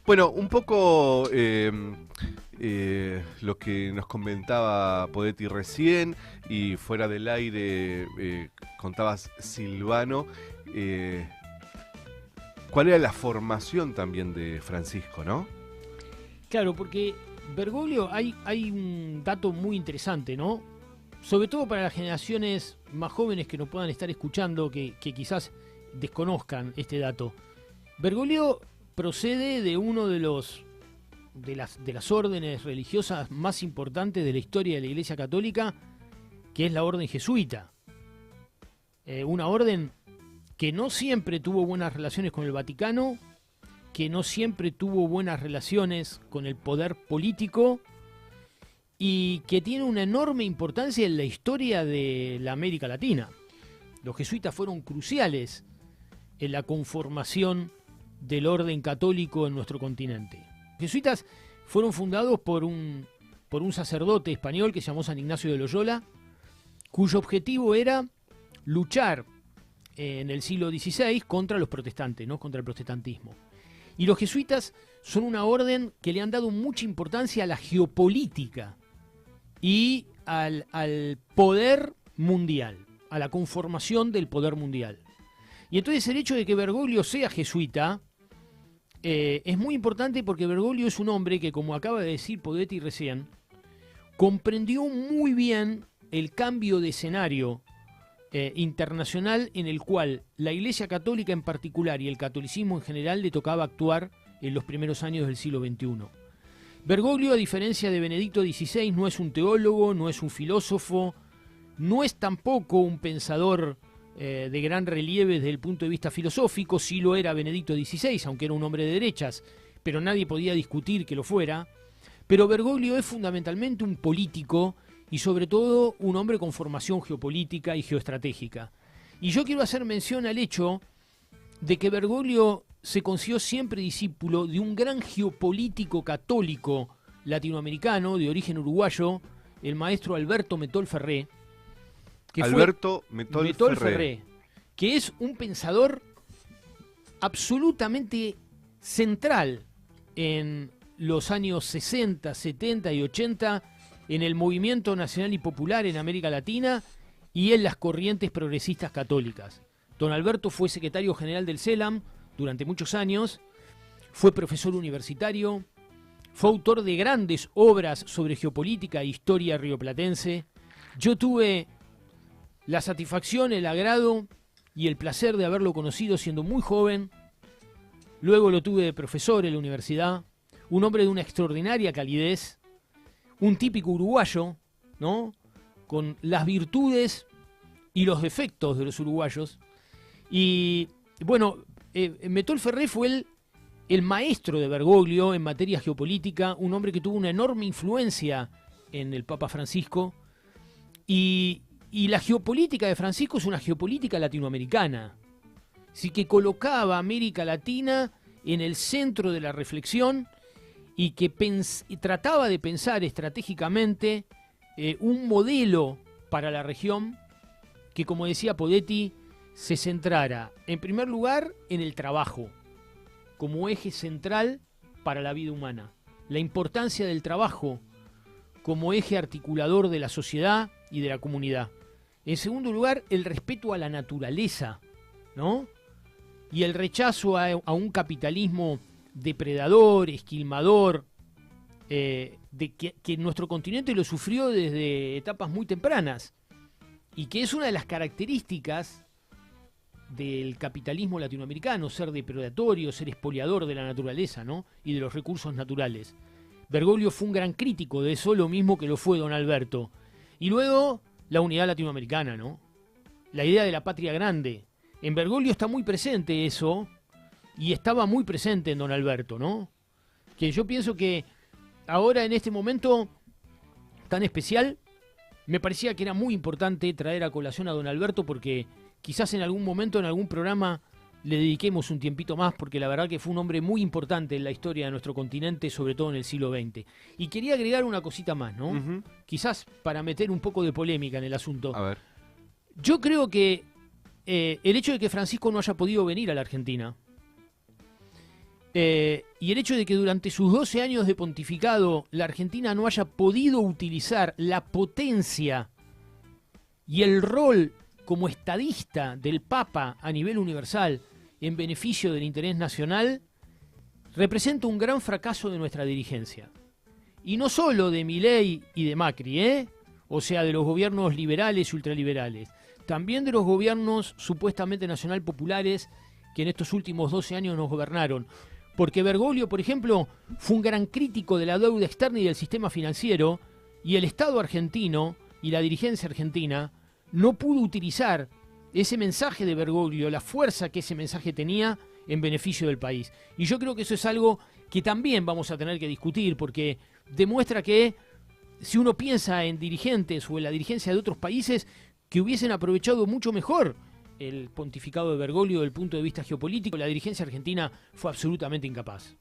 Bueno, un poco lo que nos comentaba Podetti recién y fuera del aire contabas Silvano. eh, ¿Cuál era la formación también de Francisco, no? Claro, porque Bergoglio hay un dato muy interesante, ¿no? Sobre todo para las generaciones más jóvenes que nos puedan estar escuchando, que quizás desconozcan este dato. Bergoglio procede de uno de las órdenes religiosas más importantes de la historia de la Iglesia Católica, que es la orden jesuita. Una orden que no siempre tuvo buenas relaciones con el Vaticano, que no siempre tuvo buenas relaciones con el poder político y que tiene una enorme importancia en la historia de la América Latina. Los jesuitas fueron cruciales en la conformación del orden católico en nuestro continente. Los jesuitas fueron fundados por un sacerdote español que se llamó San Ignacio de Loyola, cuyo objetivo era luchar en el siglo XVI contra los protestantes, ¿no? Contra el protestantismo. Y los jesuitas son una orden que le han dado mucha importancia a la geopolítica y al poder mundial, a la conformación del poder mundial. Y entonces el hecho de que Bergoglio sea jesuita es muy importante porque Bergoglio es un hombre que, como acaba de decir Podetti recién, comprendió muy bien el cambio de escenario internacional en el cual la Iglesia Católica en particular y el catolicismo en general le tocaba actuar en los primeros años del siglo XXI. Bergoglio, a diferencia de Benedicto XVI, no es un teólogo, no es un filósofo, no es tampoco un pensador de gran relieve desde el punto de vista filosófico. Sí lo era Benedicto XVI, aunque era un hombre de derechas, pero nadie podía discutir que lo fuera. Pero Bergoglio es fundamentalmente un político y sobre todo un hombre con formación geopolítica y geoestratégica. Y yo quiero hacer mención al hecho de que Bergoglio se consideró siempre discípulo de un gran geopolítico católico latinoamericano de origen uruguayo, el maestro Alberto Metol Ferré, Alberto Metol Ferré, que es un pensador absolutamente central en los años 60, 70 y 80 en el movimiento nacional y popular en América Latina y en las corrientes progresistas católicas. Don Alberto fue secretario general del CELAM durante muchos años, fue profesor universitario, fue autor de grandes obras sobre geopolítica e historia rioplatense. Yo tuve la satisfacción, el agrado y el placer de haberlo conocido siendo muy joven. Luego lo tuve de profesor en la universidad, un hombre de una extraordinaria calidez, un típico uruguayo, ¿no? Con las virtudes y los defectos de los uruguayos. Y bueno, Metol Ferré fue el maestro de Bergoglio en materia geopolítica, un hombre que tuvo una enorme influencia en el Papa Francisco. Y la geopolítica de Francisco es una geopolítica latinoamericana. Así que colocaba a América Latina en el centro de la reflexión y que trataba de pensar estratégicamente un modelo para la región que, como decía Podetti, se centrara, en primer lugar, en el trabajo, como eje central para la vida humana. La importancia del trabajo como eje articulador de la sociedad y de la comunidad. En segundo lugar, el respeto a la naturaleza, ¿no? Y el rechazo a un capitalismo depredador, esquilmador, que nuestro continente lo sufrió desde etapas muy tempranas y que es una de las características del capitalismo latinoamericano, ser depredatorio, ser expoliador de la naturaleza, ¿no? Y de los recursos naturales. Bergoglio fue un gran crítico de eso, lo mismo que lo fue don Alberto. Y luego la unidad latinoamericana, ¿no? La idea de la patria grande. En Bergoglio está muy presente eso, y estaba muy presente en don Alberto, ¿no? Que yo pienso que ahora, en este momento tan especial, me parecía que era muy importante traer a colación a don Alberto, porque quizás en algún momento, en algún programa, le dediquemos un tiempito más, porque la verdad que fue un hombre muy importante en la historia de nuestro continente, sobre todo en el siglo XX. Y quería agregar una cosita más, ¿no? Quizás para meter un poco de polémica en el asunto. A ver. Yo creo que el hecho de que Francisco no haya podido venir a la Argentina Y el hecho de que durante sus 12 años de pontificado la Argentina no haya podido utilizar la potencia y el rol como estadista del Papa a nivel universal en beneficio del interés nacional, representa un gran fracaso de nuestra dirigencia. Y no solo de Milei y de Macri, o sea, de los gobiernos liberales y ultraliberales, también de los gobiernos supuestamente nacional populares que en estos últimos 12 años nos gobernaron. Porque Bergoglio, por ejemplo, fue un gran crítico de la deuda externa y del sistema financiero, y el Estado argentino y la dirigencia argentina no pudo utilizar ese mensaje de Bergoglio, la fuerza que ese mensaje tenía en beneficio del país. Y yo creo que eso es algo que también vamos a tener que discutir, porque demuestra que si uno piensa en dirigentes o en la dirigencia de otros países que hubiesen aprovechado mucho mejor el pontificado de Bergoglio desde el punto de vista geopolítico, la dirigencia argentina fue absolutamente incapaz.